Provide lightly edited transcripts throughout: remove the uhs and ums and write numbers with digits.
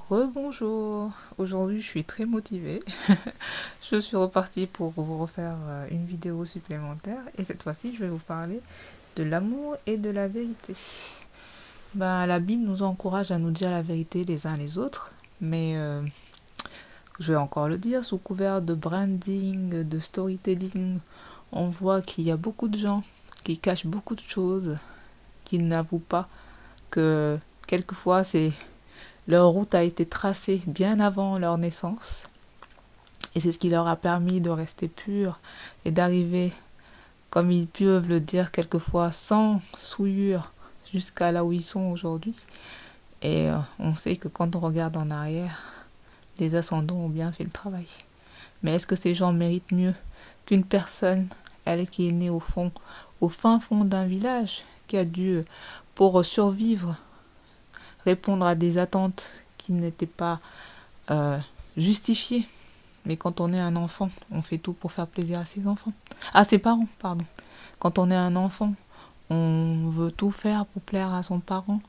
Rebonjour, aujourd'hui je suis très motivée. Je suis repartie pour vous refaire une vidéo supplémentaire et cette fois-ci je vais vous parler de l'amour et de la vérité. La Bible nous encourage à nous dire la vérité les uns les autres, mais je vais encore le dire, sous couvert de branding, de storytelling, on voit qu'il y a beaucoup de gens qui cachent beaucoup de choses, qui n'avouent pas que quelquefois leur route a été tracée bien avant leur naissance et c'est ce qui leur a permis de rester purs et d'arriver, comme ils peuvent le dire quelquefois, sans souillure jusqu'à là où ils sont aujourd'hui. Et on sait que quand on regarde en arrière, les ascendants ont bien fait le travail. Mais est-ce que ces gens méritent mieux qu'une personne, elle qui est née au fin fond d'un village, qui a dû, pour survivre, répondre à des attentes qui n'étaient pas justifiées. Mais quand on est un enfant, on fait tout pour faire plaisir à ses parents, pardon. Quand on est un enfant, on veut tout faire pour plaire à son parent,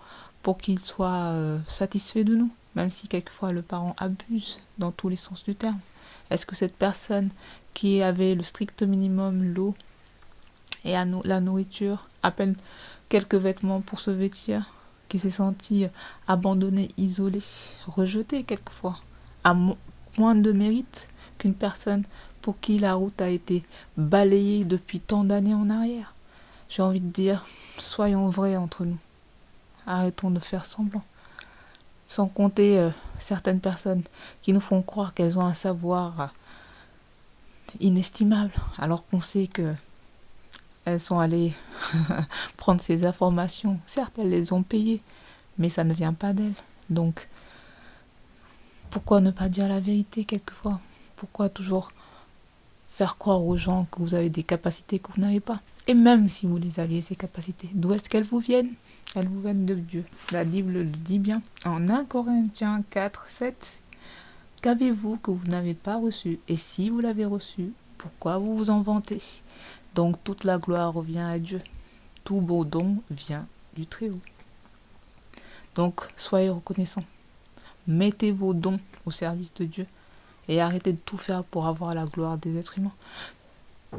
pour qu'il soit satisfait de nous, même si quelquefois le parent abuse dans tous les sens du terme. Est-ce que cette personne qui avait le strict minimum, l'eau et la nourriture, à peine quelques vêtements pour se vêtir, qui s'est senti abandonné, isolé, rejeté quelquefois, à moins de mérite qu'une personne pour qui la route a été balayée depuis tant d'années en arrière? J'ai envie de dire, soyons vrais entre nous. Arrêtons de faire semblant. Sans compter certaines personnes qui nous font croire qu'elles ont un savoir inestimable, alors qu'on sait que elles sont allées prendre ces informations. Certes, elles les ont payées, mais ça ne vient pas d'elles. Donc, pourquoi ne pas dire la vérité quelquefois? Pourquoi toujours faire croire aux gens que vous avez des capacités que vous n'avez pas? Et même si vous les aviez, ces capacités, d'où est-ce qu'elles vous viennent? Elles vous viennent de Dieu. La Bible le dit bien. En 1 Corinthiens 4, 7, qu'avez-vous que vous n'avez pas reçu? Et si vous l'avez reçu, pourquoi vous vous en vantez? Donc toute la gloire revient à Dieu. Tout beau don vient du Très-Haut. Donc soyez reconnaissants. Mettez vos dons au service de Dieu et arrêtez de tout faire pour avoir la gloire des êtres humains.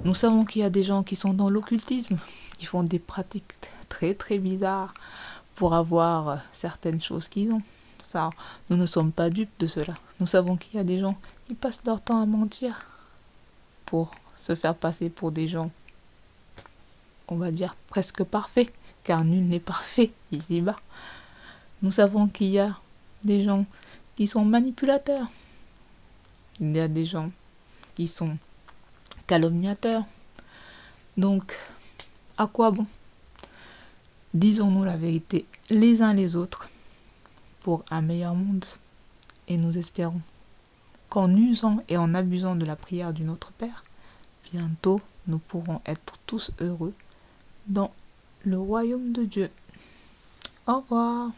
Nous savons qu'il y a des gens qui sont dans l'occultisme, qui font des pratiques très très bizarres pour avoir certaines choses qu'ils ont. Ça, nous ne sommes pas dupes de cela. Nous savons qu'il y a des gens qui passent leur temps à mentir pour se faire passer pour des gens, on va dire, presque parfaits, car nul n'est parfait ici-bas. Nous savons qu'il y a des gens qui sont manipulateurs. Il y a des gens qui sont calomniateurs. Donc, à quoi bon? Disons-nous la vérité les uns les autres pour un meilleur monde. Et nous espérons qu'en usant et en abusant de la prière du Notre Père, bientôt nous pourrons être tous heureux dans le royaume de Dieu. Au revoir.